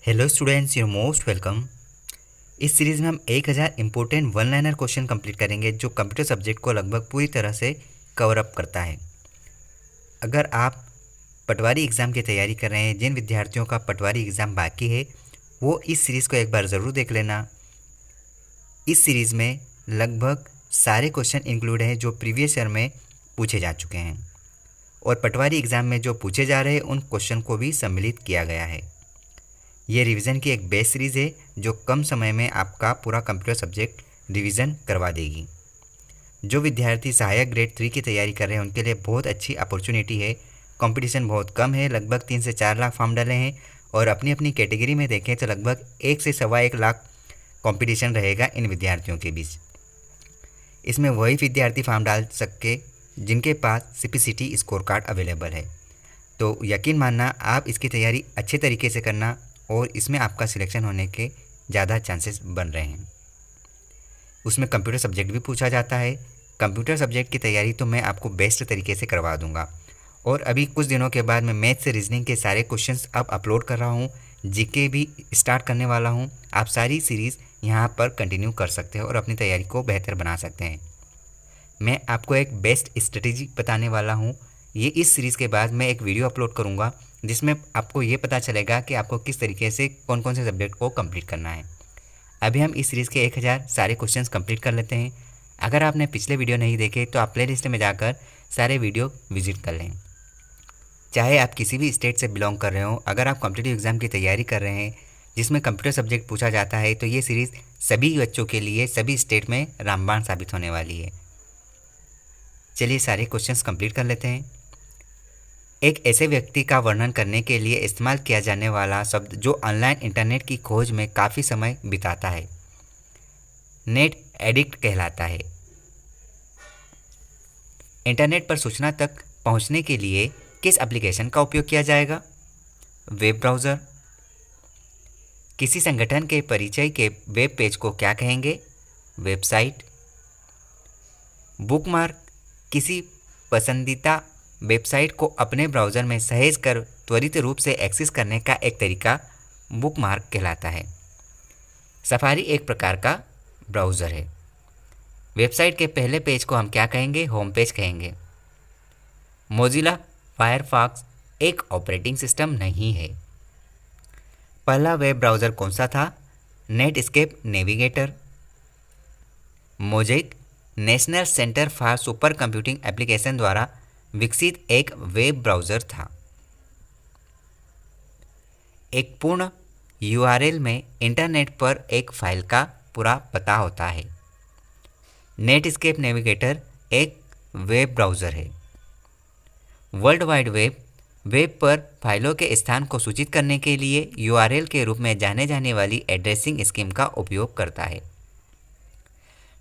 Hello students, your most welcome. इस series में हम 1000 important one liner question complete करेंगे जो कंप्यूटर सब्जेक्ट को लगभग पूरी तरह से कवर अप करता है। अगर आप पटवारी एग्ज़ाम की तैयारी कर रहे हैं, जिन विद्यार्थियों का पटवारी एग्ज़ाम बाकी है वो इस सीरीज़ को एक बार ज़रूर देख लेना। इस सीरीज़ में लगभग सारे क्वेश्चन इंक्लूड हैं जो प्रीवियस ईयर में पूछे जा चुके हैं और पटवारी एग्ज़ाम में जो पूछे जा रहे हैं उन क्वेश्चन को भी सम्मिलित किया गया है। ये रिवीजन की एक बेस्ट सीरीज़ है जो कम समय में आपका पूरा कंप्यूटर सब्जेक्ट रिवीजन करवा देगी। जो विद्यार्थी सहायक ग्रेड 3 की तैयारी कर रहे हैं उनके लिए बहुत अच्छी अपॉर्चुनिटी है। कंपटीशन बहुत कम है, लगभग 3 से 4 लाख फॉर्म डाले हैं और अपनी अपनी कैटेगरी में देखें तो लगभग 1 से सवा 1 लाख कंपटीशन रहेगा इन विद्यार्थियों के बीच। इसमें वही विद्यार्थी फॉर्म डाल सके जिनके पास CPCT स्कोर कार्ड अवेलेबल है। तो यकीन मानना आप इसकी तैयारी अच्छे तरीके से करना और इसमें आपका सिलेक्शन होने के ज़्यादा चांसेस बन रहे हैं। उसमें कंप्यूटर सब्जेक्ट भी पूछा जाता है। कंप्यूटर सब्जेक्ट की तैयारी तो मैं आपको बेस्ट तरीके से करवा दूंगा और अभी कुछ दिनों के बाद मैं मैथ से रीजनिंग के सारे क्वेश्चंस अब अपलोड कर रहा हूं, जीके भी स्टार्ट करने वाला हूं। आप सारी सीरीज़ यहां पर कंटिन्यू कर सकते हैं और अपनी तैयारी को बेहतर बना सकते हैं। मैं आपको एक बेस्ट स्ट्रेटेजी बताने वाला हूँ। ये इस सीरीज़ के बाद मैं एक वीडियो अपलोड करूँगा जिसमें आपको ये पता चलेगा कि आपको किस तरीके से कौन कौन से सब्जेक्ट को कंप्लीट करना है। अभी हम इस सीरीज़ के 1000 सारे क्वेश्चंस कंप्लीट कर लेते हैं। अगर आपने पिछले वीडियो नहीं देखे तो आप प्लेलिस्ट में जाकर सारे वीडियो विजिट कर लें। चाहे आप किसी भी स्टेट से बिलोंग कर रहे हो, अगर आप कॉम्पिटिटिव एग्ज़ाम की तैयारी कर रहे हैं जिसमें कंप्यूटर सब्जेक्ट पूछा जाता है तो ये सीरीज़ सभी बच्चों के लिए सभी स्टेट में रामबाण साबित होने वाली है। चलिए सारे क्वेश्चंस कंप्लीट कर लेते हैं। एक ऐसे व्यक्ति का वर्णन करने के लिए इस्तेमाल किया जाने वाला शब्द जो ऑनलाइन इंटरनेट की खोज में काफ़ी समय बिताता है, नेट एडिक्ट कहलाता है। इंटरनेट पर सूचना तक पहुंचने के लिए किस एप्लीकेशन का उपयोग किया जाएगा? Web browser. किसी संगठन के परिचय के वेब पेज को क्या कहेंगे? वेबसाइट। बुकमार्क किसी पसंदीदा वेबसाइट को अपने ब्राउज़र में सहेज कर त्वरित रूप से एक्सेस करने का एक तरीका बुकमार्क कहलाता है। सफारी एक प्रकार का ब्राउज़र है। वेबसाइट के पहले पेज को हम क्या कहेंगे? होम पेज कहेंगे। मोजिला फायरफॉक्स एक ऑपरेटिंग सिस्टम नहीं है। पहला वेब ब्राउज़र कौन सा था? Netscape navigator. Mosaic national centre for super computing application द्वारा विकसित एक वेब ब्राउज़र था। एक पूर्ण URL में इंटरनेट पर एक फाइल का पूरा पता होता है। नेटस्केप नेविगेटर एक वेब ब्राउज़र है। वर्ल्ड वाइड वेब वेब पर फाइलों के स्थान को सूचित करने के लिए URL के रूप में जाने जाने वाली एड्रेसिंग स्कीम का उपयोग करता है।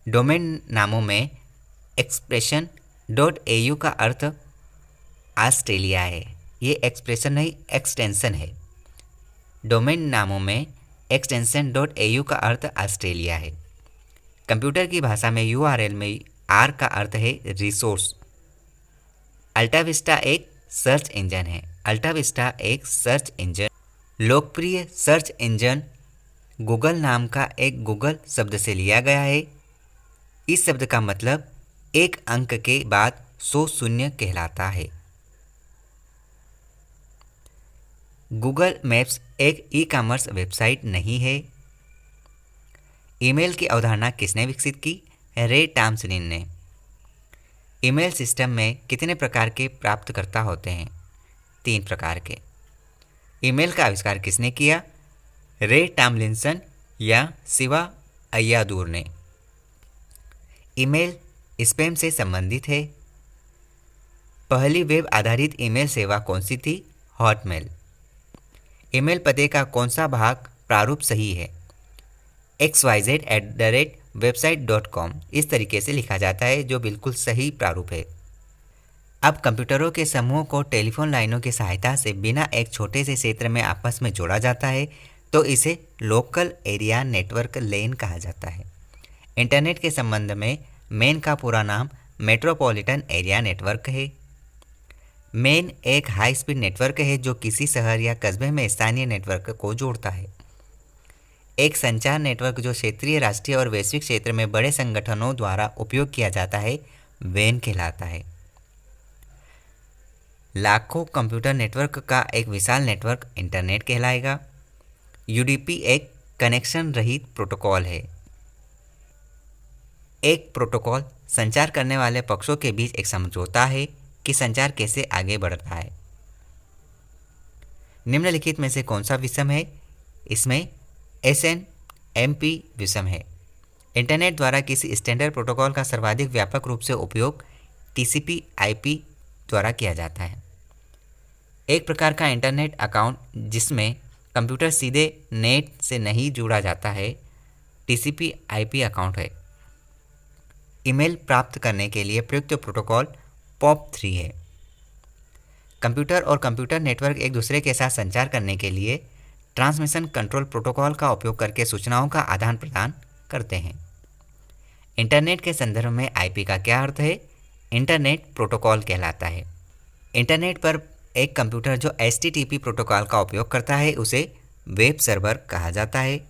डोमेन नामों में expression.au का अर्थ ऑस्ट्रेलिया है। ये एक्सप्रेशन नहीं, एक्सटेंशन है। डोमेन नामों में extension.au का अर्थ ऑस्ट्रेलिया है। कंप्यूटर की भाषा में URL में R का अर्थ है रिसोर्स। अल्टाविस्टा एक सर्च इंजन है। अल्टाविस्टा एक सर्च इंजन। लोकप्रिय सर्च इंजन गूगल नाम का एक गूगल शब्द से लिया गया है। इस शब्द का मतलब एक अंक के बाद 100 शून्य कहलाता है। गूगल मैप्स एक ई-कॉमर्स वेबसाइट नहीं है। ईमेल की अवधारणा किसने विकसित की? रे टॉमलिन ने। ईमेल सिस्टम में कितने प्रकार के प्राप्तकर्ता होते हैं? 3 प्रकार के। ईमेल का आविष्कार किसने किया? रे टॉमलिंसन या शिवा अय्यादूर ने। ईमेल स्पैम से संबंधित है। पहली वेब आधारित ईमेल सेवा कौन सी थी? हॉटमेल। ईमेल पते का कौन सा भाग प्रारूप सही है? xyz@website.com इस तरीके से लिखा जाता है जो बिल्कुल सही प्रारूप है। अब कंप्यूटरों के समूह को टेलीफोन लाइनों की सहायता से बिना एक छोटे से क्षेत्र में आपस में जोड़ा जाता है तो इसे लोकल एरिया नेटवर्क लेन कहा जाता है। इंटरनेट के संबंध में मेन का पूरा नाम मेट्रोपॉलिटन एरिया नेटवर्क है। मेन एक हाई स्पीड नेटवर्क है जो किसी शहर या कस्बे में स्थानीय नेटवर्क को जोड़ता है। एक संचार नेटवर्क जो क्षेत्रीय, राष्ट्रीय और वैश्विक क्षेत्र में बड़े संगठनों द्वारा उपयोग किया जाता है, वैन कहलाता है। लाखों कंप्यूटर नेटवर्क का एक विशाल नेटवर्क इंटरनेट कहलाएगा। यूडीपी एक कनेक्शन रहित प्रोटोकॉल है। एक प्रोटोकॉल संचार करने वाले पक्षों के बीच एक समझौता है कि संचार कैसे आगे बढ़ता है। निम्नलिखित में से कौन सा विषम है? इसमें SNMP विषम है। इंटरनेट द्वारा किसी स्टैंडर्ड प्रोटोकॉल का सर्वाधिक व्यापक रूप से उपयोग TCP/IP द्वारा किया जाता है। एक प्रकार का इंटरनेट अकाउंट जिसमें कंप्यूटर सीधे नेट से नहीं जुड़ा जाता है, TCP/IP अकाउंट है। ईमेल प्राप्त करने के लिए प्रयुक्त प्रोटोकॉल POP3 है। कंप्यूटर और कंप्यूटर नेटवर्क एक दूसरे के साथ संचार करने के लिए ट्रांसमिशन कंट्रोल प्रोटोकॉल का उपयोग करके सूचनाओं का आदान प्रदान करते हैं। इंटरनेट के संदर्भ में IP का क्या अर्थ है? इंटरनेट प्रोटोकॉल कहलाता है। इंटरनेट पर एक कंप्यूटर जो HTTP प्रोटोकॉल का उपयोग करता है उसे वेब सर्वर कहा जाता है।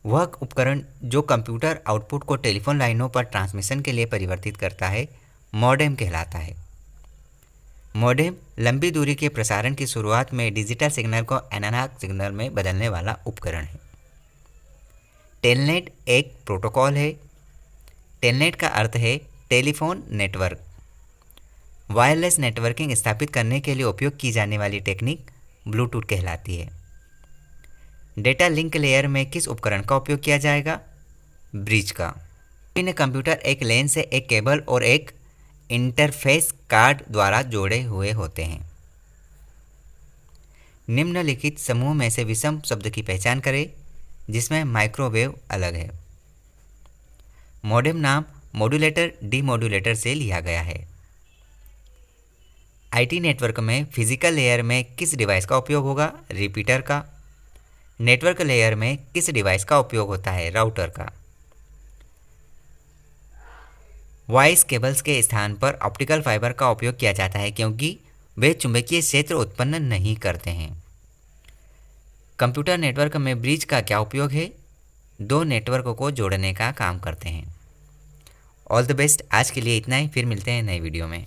वह उपकरण जो कंप्यूटर आउटपुट को टेलीफोन लाइनों पर ट्रांसमिशन के लिए परिवर्तित करता है, मॉडेम कहलाता है। मॉडेम लंबी दूरी के प्रसारण की शुरुआत में डिजिटल सिग्नल को एनालॉग सिग्नल में बदलने वाला उपकरण है। टेलनेट एक प्रोटोकॉल है। टेलनेट का अर्थ है टेलीफोन नेटवर्क। वायरलेस नेटवर्किंग स्थापित करने के लिए उपयोग की जाने वाली टेक्निक ब्लूटूथ कहलाती है। डेटा लिंक लेयर में किस उपकरण का उपयोग किया जाएगा? ब्रिज का। इन कंप्यूटर एक लेन से एक केबल और एक इंटरफेस कार्ड द्वारा जोड़े हुए होते हैं। निम्नलिखित समूह में से विषम शब्द की पहचान करें जिसमें माइक्रोवेव अलग है। मॉडेम नाम मॉड्यूलेटर डीमॉड्यूलेटर से लिया गया है। IT नेटवर्क में फिजिकल लेयर में किस डिवाइस का उपयोग होगा? रिपीटर का। नेटवर्क लेयर में किस डिवाइस का उपयोग होता है? राउटर का। वॉइस केबल्स के स्थान पर ऑप्टिकल फाइबर का उपयोग किया जाता है क्योंकि वे चुंबकीय क्षेत्र उत्पन्न नहीं करते हैं। कंप्यूटर नेटवर्क में ब्रिज का क्या उपयोग है? दो नेटवर्क को जोड़ने का काम करते हैं। All the best. आज के लिए इतना ही, फिर मिलते हैं नए वीडियो में।